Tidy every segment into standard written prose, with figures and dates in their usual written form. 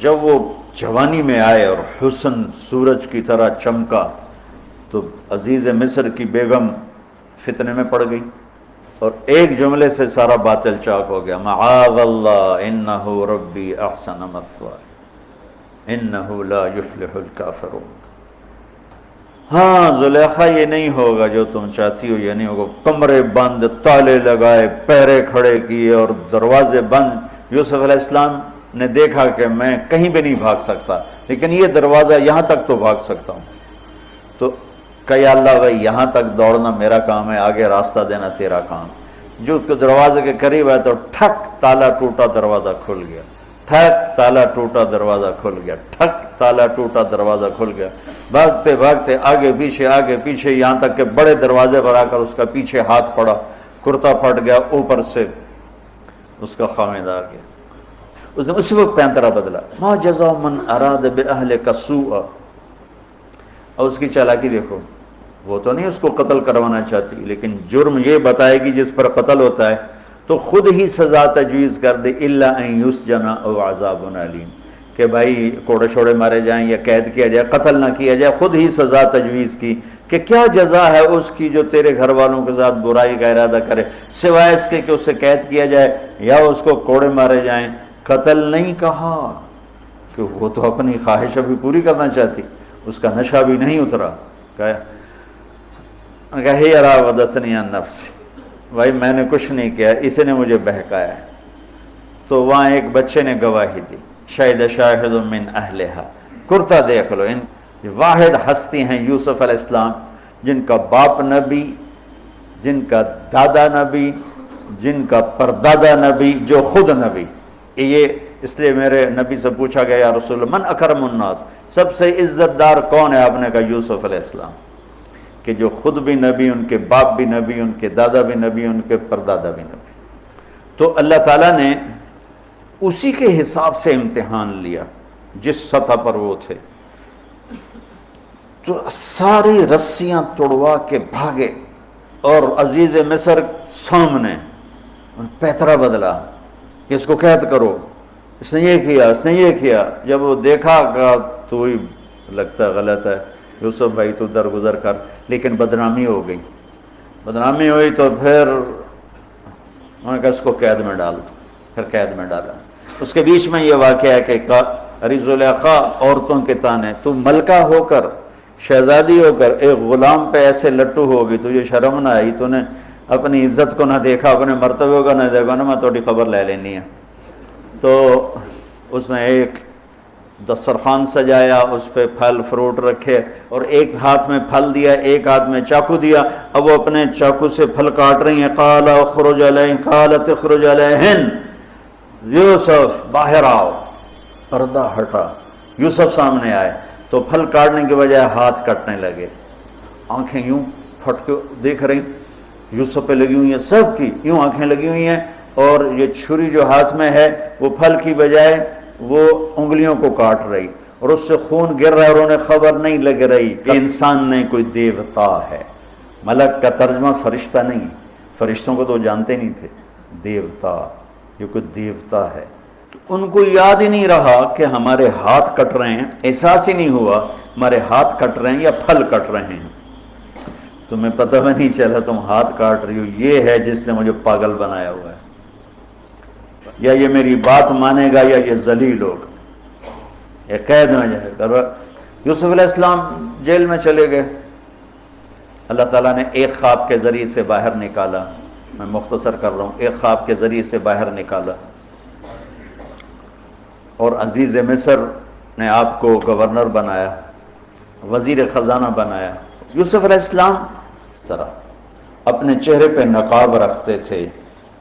جب وہ جوانی میں آئے اور حسن سورج کی طرح چمکا تو عزیز مصر کی بیگم فتنے میں پڑ گئی اور ایک جملے سے سارا باطل چاک ہو گیا، معاذ اللہ انہ ربی احسن مثوایا انہ لا یفلح الکافرون۔ ہاں زلیخا یہ نہیں ہوگا جو تم چاہتی ہو، یہ نہیں ہوگا۔ کمرے بند، تالے لگائے، پہرے کھڑے کیے اور دروازے بند۔ یوسف علیہ السلام نے دیکھا کہ میں کہیں بھی نہیں بھاگ سکتا، لیکن یہ دروازہ یہاں تک تو بھاگ سکتا ہوں۔ تو کہ یا اللہ بھائی یہاں تک دوڑنا میرا کام ہے، آگے راستہ دینا تیرا کام۔ جو دروازے کے قریب ہے تو ٹھک تالا ٹوٹا دروازہ کھل گیا، ٹھک تالا ٹوٹا دروازہ کھل گیا، ٹھک تالا ٹوٹا دروازہ کھل گیا۔ بھاگتے بھاگتے آگے پیچھے یہاں تک کہ بڑے دروازے پر آ کر اس کا پیچھے ہاتھ پڑا، کرتا پھٹ گیا، اوپر سے اس کا خامد آ گیا۔ اس نے اسی وقت پینترا بدلا، ما جزاء من اراد باہلک سوءا۔ اور اس کی چالاکی دیکھو، وہ تو نہیں اس کو قتل کروانا چاہتی، لیکن جرم یہ بتائے گی جس پر قتل ہوتا ہے تو خود ہی سزا تجویز کر دے، الا ان یسجن او عذاب علیم، کہ بھائی کوڑے شوڑے مارے جائیں یا قید کیا جائے، قتل نہ کیا جائے۔ خود ہی سزا تجویز کی کہ کیا جزا ہے اس کی جو تیرے گھر والوں کے ساتھ برائی کا ارادہ کرے، سوائے اس کے کہ اسے قید کیا جائے یا اس کو کوڑے مارے جائیں۔ قتل نہیں کہا کہ وہ تو اپنی خواہش ابھی پوری کرنا چاہتی، اس کا نشہ بھی نہیں اترا۔ کہا راودتنی عن نفسی، بھائی میں نے کچھ نہیں کیا، اسے نے مجھے بہکایا۔ تو وہاں ایک بچے نے گواہی دی، شاہد شاہد من اہلہا۔ کرتا دیکھ لو، ان واحد ہستی ہیں یوسف علیہ السلام، جن کا باپ نبی، جن کا دادا نبی، جن کا پردادا نبی، جو خود نبی۔ یہ اس لیے میرے نبی سے پوچھا گیا، یا رسول اللہ من اکرم الناس، سب سے عزت دار کون ہے؟ آپ نے کہا یوسف علیہ السلام، کہ جو خود بھی نبی، ان کے باپ بھی نبی، ان کے دادا بھی نبی، ان کے پردادا بھی نبی۔ تو اللہ تعالیٰ نے اسی کے حساب سے امتحان لیا جس سطح پر وہ تھے۔ تو ساری رسیاں توڑوا کے بھاگے اور عزیز مصر سامنے پیترا بدلا کہ اس کو قید کرو، اس نے یہ کیا، اس نے یہ کیا۔ جب وہ دیکھا کہ تو ہی لگتا غلط ہے یوسف بھائی، تو درگزر کر، لیکن بدنامی ہو گئی۔ بدنامی ہوئی تو پھر انہوں نے کہا اس کو قید میں ڈال دو، پھر قید میں ڈالا۔ اس کے بیچ میں یہ واقعہ ہے کہ ارے زلیخا عورتوں کے تانے، تو ملکہ ہو کر، شہزادی ہو کر ایک غلام پہ ایسے لٹو ہوگی، تجھے شرم نہ آئی؟ تو نے اپنی عزت کو نہ دیکھا، اپنے مرتبے کو نہ دیکھا نا، میں تھوڑی خبر لے لینی ہے۔ تو اس نے ایک دسترخوان سجایا، اس پہ پھل فروٹ رکھے اور ایک ہاتھ میں پھل دیا، ایک ہاتھ میں چاقو دیا۔ اب وہ اپنے چاقو سے پھل کاٹ رہی ہیں۔ قال اخرج علیہن، قالت اخرج علیہن، یوسف باہر آؤ۔ پردہ ہٹا، یوسف سامنے آئے تو پھل کاٹنے کے بجائے ہاتھ کٹنے لگے، آنکھیں یوں پھٹ کے دیکھ رہی، یوسف پہ لگی ہوئی ہیں، سب کی یوں آنکھیں لگی ہوئی ہیں، اور یہ چھری جو ہاتھ میں ہے وہ پھل کی بجائے وہ انگلیوں کو کاٹ رہی، اور اس سے خون گر رہا ہے، اور انہیں خبر نہیں لگ رہی کہ انسان نہیں، کوئی دیوتا ہے۔ ملک کا ترجمہ فرشتہ نہیں، فرشتوں کو تو جانتے نہیں تھے، دیوتا، یہ کوئی دیوتا ہے۔ تو ان کو یاد ہی نہیں رہا کہ ہمارے ہاتھ کٹ رہے ہیں، احساس ہی نہیں ہوا ہمارے ہاتھ کٹ رہے ہیں یا پھل کٹ رہے ہیں۔ تمہیں پتہ بھی نہیں چلا تم ہاتھ کاٹ رہی ہو، یہ ہے جس نے مجھے پاگل بنایا ہوا ہے، یا یہ میری بات مانے گا یا یہ ذلیل ہوگا، یہ قید میں جائے گا۔ یوسف علیہ السلام جیل میں چلے گئے، اللہ تعالیٰ نے ایک خواب کے ذریعے سے باہر نکالا، میں مختصر کر رہا ہوں، ایک خواب کے ذریعے سے باہر نکالا، اور عزیز مصر نے آپ کو گورنر بنایا، وزیر خزانہ بنایا۔ یوسف علیہ السلام اس طرح اپنے چہرے پہ نقاب رکھتے تھے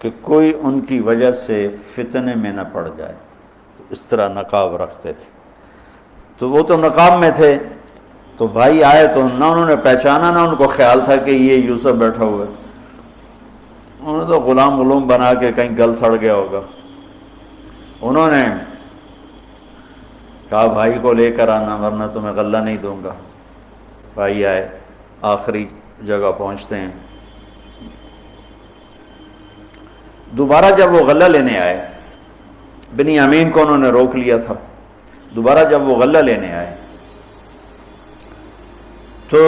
کہ کوئی ان کی وجہ سے فتنے میں نہ پڑ جائے، تو اس طرح نقاب رکھتے تھے۔ تو وہ تو نقاب میں تھے، تو بھائی آئے تو نہ انہوں نے پہچانا، نہ ان کو خیال تھا کہ یہ یوسف بیٹھا ہوا ہے، انہوں نے تو غلام بنا کے کہیں گل سڑ گیا ہوگا۔ انہوں نے کہا بھائی کو لے کر آنا ورنہ تمہیں غلہ نہیں دوں گا۔ بھائی آئے، آخری جگہ پہنچتے ہیں۔ دوبارہ جب وہ غلہ لینے آئے، بنیامین کو انہوں نے روک لیا تھا، دوبارہ جب وہ غلہ لینے آئے تو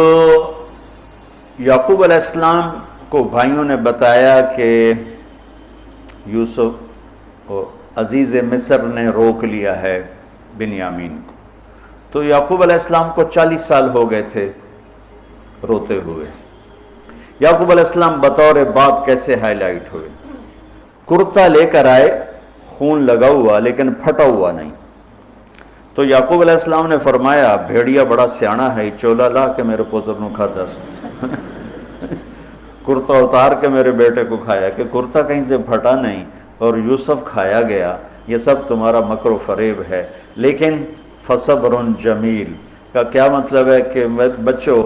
یعقوب علیہ السلام کو بھائیوں نے بتایا کہ یوسف عزیز مصر نے روک لیا ہے بنیامین کو. تو یعقوب علیہ السلام کو 40 سال ہو گئے تھے روتے ہوئے. یعقوب علیہ السلام بطور باپ کیسے ہائی لائٹ ہوئے. کرتا لے کر آئے خون لگا ہوا لیکن پھٹا ہوا نہیں. تو یعقوب علیہ السلام نے فرمایا بھیڑیا بڑا سیانا ہے, چولا لا کے میرے پوتر نو کھا دس. کرتا اتار کے میرے بیٹے کو کھایا کہ کرتا کہیں سے پھٹا نہیں اور یوسف کھایا گیا. یہ سب تمہارا مکر و فریب ہے. لیکن فصبر جمیل کا کیا مطلب ہے کہ بچوں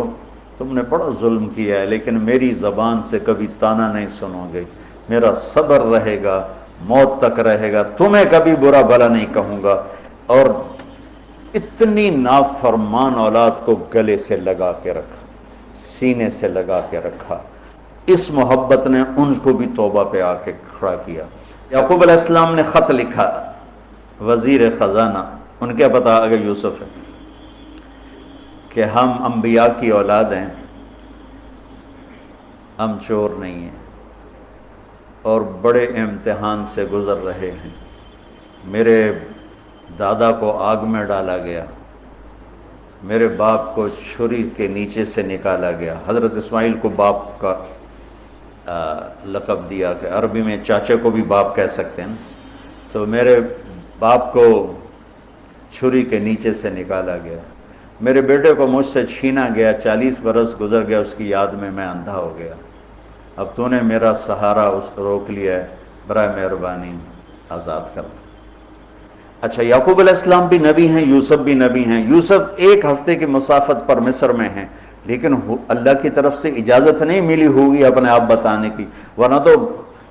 تم نے بڑا ظلم کیا ہے لیکن میری زبان سے کبھی تانا نہیں سنو گے. میرا صبر رہے گا, موت تک رہے گا, تمہیں کبھی برا بھلا نہیں کہوں گا. اور اتنی نافرمان اولاد کو گلے سے لگا کے رکھا, سینے سے لگا کے رکھا. اس محبت نے ان کو بھی توبہ پہ آ کے کھڑا کیا. یعقوب علیہ السلام نے خط لکھا وزیر خزانہ, ان کے پتہ آگے یوسف ہے, کہ ہم انبیاء کی اولاد ہیں, ہم چور نہیں ہیں اور بڑے امتحان سے گزر رہے ہیں. میرے دادا کو آگ میں ڈالا گیا, میرے باپ کو چھری کے نیچے سے نکالا گیا. حضرت اسماعیل کو باپ کا لقب دیا کہ عربی میں چاچے کو بھی باپ کہہ سکتے ہیں. تو میرے باپ کو چھری کے نیچے سے نکالا گیا. میرے بیٹے کو مجھ سے چھینا گیا, 40 برس گزر گیا, اس کی یاد میں اندھا ہو گیا. اب تو نے میرا سہارا اس کو روک لیا ہے, برائے مہربانی آزاد کر دو. اچھا, یعقوب علیہ السلام بھی نبی ہیں, یوسف بھی نبی ہیں. یوسف 1 ہفتے کی مسافت پر مصر میں ہیں, لیکن اللہ کی طرف سے اجازت نہیں ملی ہوگی اپنے آپ بتانے کی, ورنہ تو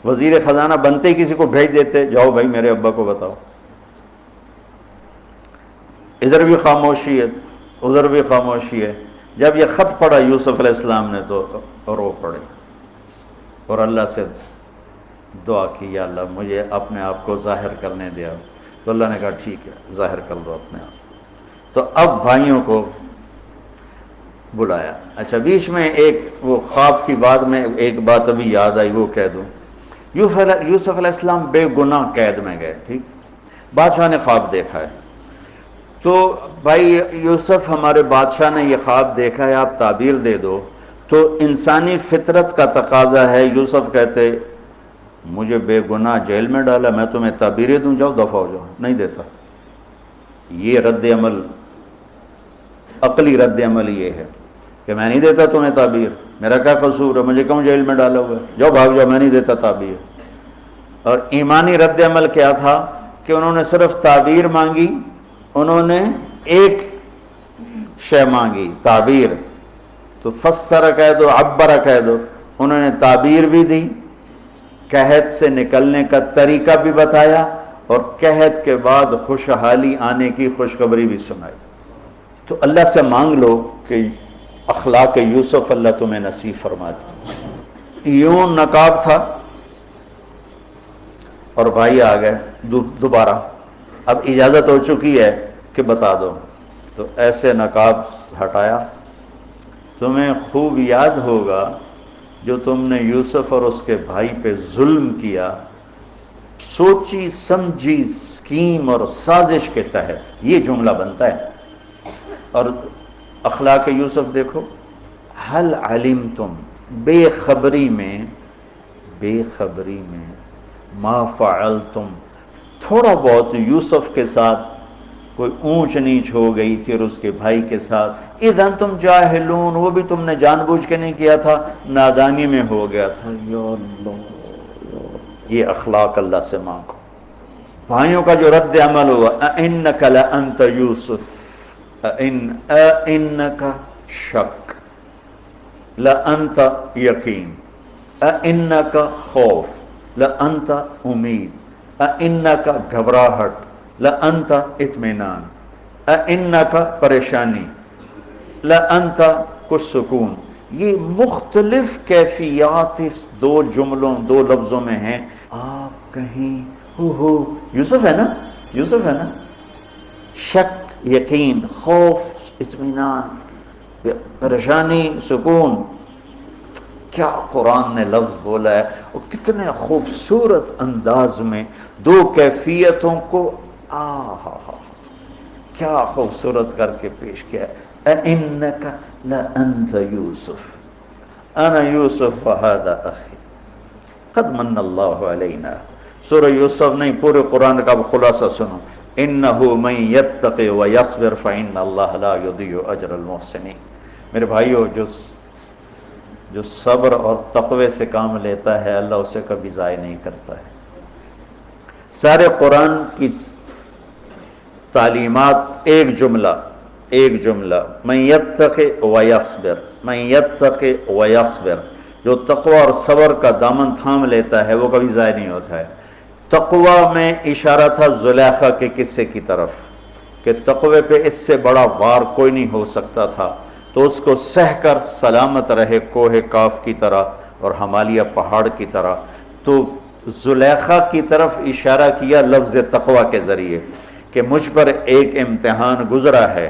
وزیر خزانہ بنتے ہی کسی کو بھیج دیتے, جاؤ بھائی میرے ابا کو بتاؤ. ادھر بھی خاموشی ہے, ادھر بھی خاموشی ہے. جب یہ خط پڑھا یوسف علیہ السلام نے تو رو پڑے اور اللہ سے دعا کی, یا اللہ مجھے اپنے آپ کو ظاہر کرنے دیا. تو اللہ نے کہا ٹھیک ہے, ظاہر کر دو اپنے آپ. تو اب بھائیوں کو بلایا. اچھا, بیچ میں ایک وہ خواب کی بعد میں ایک بات ابھی یاد آئی, وہ کہہ دوں. یوسف علیہ السلام بے گناہ قید میں گئے, ٹھیک, بادشاہ نے خواب دیکھا ہے. تو بھائی یوسف ہمارے بادشاہ نے یہ خواب دیکھا ہے, آپ تعبیر دے دو. تو انسانی فطرت کا تقاضا ہے, یوسف کہتے مجھے بے گناہ جیل میں ڈالا, میں تمہیں تعبیریں دوں, جاؤ دفع ہو جاؤ. نہیں دیتا. یہ رد عمل, عقلی رد عمل یہ ہے کہ میں نہیں دیتا تمہیں تعبیر, میرا کیا قصور ہے, مجھے کیوں جیل میں ڈالا ہوا ہے, جاؤ بھاگ جاؤ, میں نہیں دیتا تعبیر. اور ایمانی رد عمل کیا تھا کہ انہوں نے صرف تعبیر مانگی, انہوں نے ایک شے مانگی, تعبیر. تو فسر کہہ دو, عبر کہہ دو. انہوں نے تعبیر بھی دی, قحط سے نکلنے کا طریقہ بھی بتایا, اور قحط کے بعد خوشحالی آنے کی خوشخبری بھی سنائی. تو اللہ سے مانگ لو کہ اخلاق یوسف اللہ تمہیں نصیب فرما دے. یوں نقاب تھا اور بھائی آ گئے دوبارہ, اب اجازت ہو چکی ہے کہ بتا دو. تو ایسے نقاب ہٹایا. تمہیں خوب یاد ہوگا جو تم نے یوسف اور اس کے بھائی پہ ظلم کیا, سوچی سمجھی اسکیم اور سازش کے تحت یہ جملہ بنتا ہے. اور اخلاق یوسف دیکھو, حل علمتم, بے خبری میں ما فعلتم, تھوڑا بہت یوسف کے ساتھ کوئی اونچ نیچ ہو گئی تھی اور اس کے بھائی کے ساتھ, اذن تم جاہلون, وہ بھی تم نے جان بوجھ کے نہیں کیا تھا, نادانی میں ہو گیا تھا. یا اللہ, یہ اخلاق اللہ سے مانگو. بھائیوں کا جو رد عمل ہوا, اِنَّكَ لَأَنْتَ یوسف, اِنَّكَ شک, لَأَنْتَ یقین, اِنَّكَ خوف, لَأَنْتَ امید, اِنَّكَ گھبراہٹ, لَأَنْتَ اطمینان, اِنَّكَ پریشانی, لَأَنْتَ کچھ سکون. یہ مختلف کیفیات اس 2 جملوں 2 لفظوں میں ہیں. آپ کہیں ہو یوسف ہے نا, یوسف ہے نا, شک، یقین، خوف، اطمینان، پریشانی، سکون. کیا قرآن نے لفظ بولا ہے، اور کتنے خوبصورت انداز میں دو کیفیتوں کو کیا خوبصورت کر کے پیش کیا ہے. اِنَّكَ لَأَنْتَ يُوسُف أَنَا يُوسُف وَهَذَا أَخِي قَدْ مَنَّ اللَّهُ عَلَيْنَا. سورہ یوسف نہیں، پورے قرآن کا خلاصہ سنو. إِنَّهُ مَن يَتَّقِ وَيَصْبِرْ فَإِنَّ اللَّهَ لَا يُضِيعُ أَجْرَ الْمُحْسِنِينَ. میرے بھائیو، جو صبر اور تقوی سے کام لیتا ہے اللہ اسے کبھی ضائع نہیں کرتا ہے. سارے قرآن کی تعلیمات ایک جملہ من یتق ویصبر، من یتق ویصبر. جو تقوی اور صبر کا دامن تھام لیتا ہے وہ کبھی ضائع نہیں ہوتا ہے. تقوی میں اشارہ تھا زلیخا کے قصے کی طرف کہ تقوی پہ اس سے بڑا وار کوئی نہیں ہو سکتا تھا، تو اس کو سہ کر سلامت رہے کوہ کاف کی طرح اور ہمالیہ پہاڑ کی طرح. تو زلیخا کی طرف اشارہ کیا لفظ تقوی کے ذریعے کہ مجھ پر ایک امتحان گزرا ہے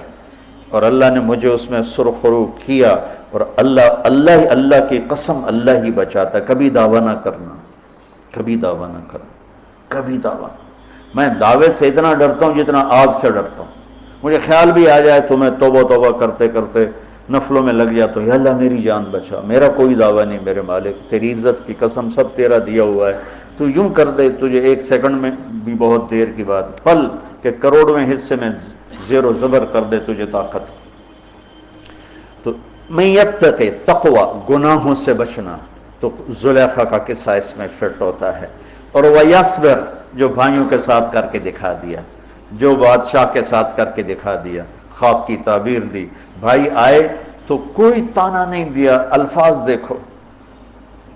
اور اللہ نے مجھے اس میں سرخرو کیا، اور اللہ کی قسم اللہ ہی بچاتا. کبھی دعویٰ نہ کرنا، کبھی دعویٰ نہ کرنا، کبھی دعویٰ. میں دعوے سے اتنا ڈرتا ہوں جتنا آگ سے ڈرتا ہوں. مجھے خیال بھی آ جائے تو میں توبہ کرتے کرتے نفلوں میں لگ جاتا ہوں، یا اللہ میری جان بچا، میرا کوئی دعویٰ نہیں میرے مالک، تیری عزت کی قسم سب تیرا دیا ہوا ہے، تو یوں کر دے تجھے ایک سیکنڈ میں بھی بہت دیر کی بات، پل کہ کروڑویں حصے میں زیر و زبر کر دے تجھے طاقت. تو من یتق تقوی، گناہوں سے بچنا، تو زلیخا کا قصہ اس میں فٹ ہوتا ہے. اور ویصبر، جو بھائیوں کے ساتھ کر کے دکھا دیا، جو بادشاہ کے ساتھ کر کے دکھا دیا، خواب کی تعبیر دی، بھائی آئے تو کوئی تانا نہیں دیا. الفاظ دیکھو،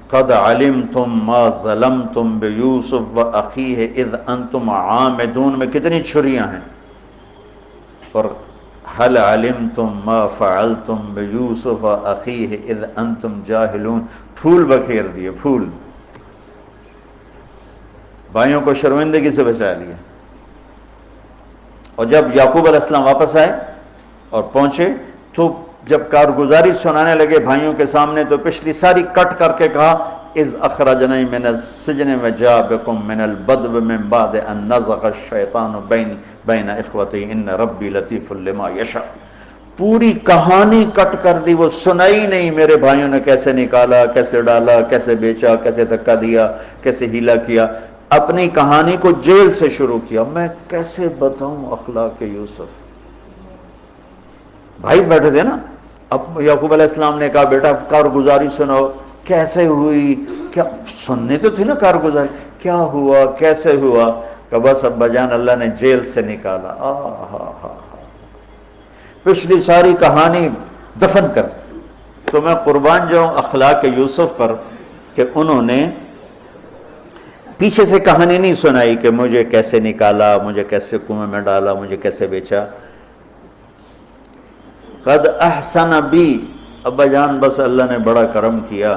قد علمتم ما ظلمتم بیوسف واخیہ اذ انتم عامدون میں کتنی چھریاں ہیں. اور هل علمتم ما فعلتم بیوسف واخیہ اذ انتم جاہلون، پھول بکھیر دیے، پھول. بھائیوں کو شرمندگی سے بچا لیا. اور جب یعقوب علیہ السلام واپس آئے اور پہنچے تو جب کارگزاری سنانے لگے بھائیوں کے سامنے تو پچھلی ساری کٹ کر کے کہا اذ اخرجنی من السجن وجاء بکم من البدو من بعد ان نزغ الشیطان بین اخوتی ان ربی لطیف لما یشاء. پوری کہانی کٹ کر دی، وہ سنائی نہیں میرے بھائیوں نے کیسے نکالا، کیسے ڈالا، کیسے بیچا، کیسے دھکا دیا، کیسے ہیلا کیا. اپنی کہانی کو جیل سے شروع کیا. میں کیسے بتاؤں اخلاق یوسف. بھائی بیٹھے تھے نا، اب یعقوب علیہ السلام نے کہا بیٹا کارگزاری سناؤ، کیسے ہوئی، کیا سننے تو تھی نا کارگزاری، کیا ہوا کیسے ہوا. کہ بس ابا جان اللہ نے جیل سے نکالا. پچھلی ساری کہانی دفن کر دی. تو میں قربان جاؤں اخلاق یوسف پر کہ انہوں نے پیچھے سے کہانی نہیں سنائی کہ مجھے کیسے نکالا، مجھے کیسے کنویں میں ڈالا، مجھے کیسے بیچا. قد احسن بی، ابا جان بس اللہ نے بڑا کرم کیا،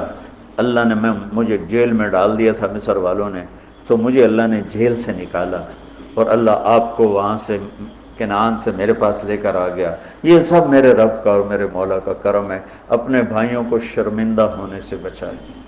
اللہ نے مجھے جیل میں ڈال دیا تھا مصر والوں نے، تو مجھے اللہ نے جیل سے نکالا اور اللہ آپ کو وہاں سے کنعان سے میرے پاس لے کر آ گیا. یہ سب میرے رب کا اور میرے مولا کا کرم ہے. اپنے بھائیوں کو شرمندہ ہونے سے بچا دیا.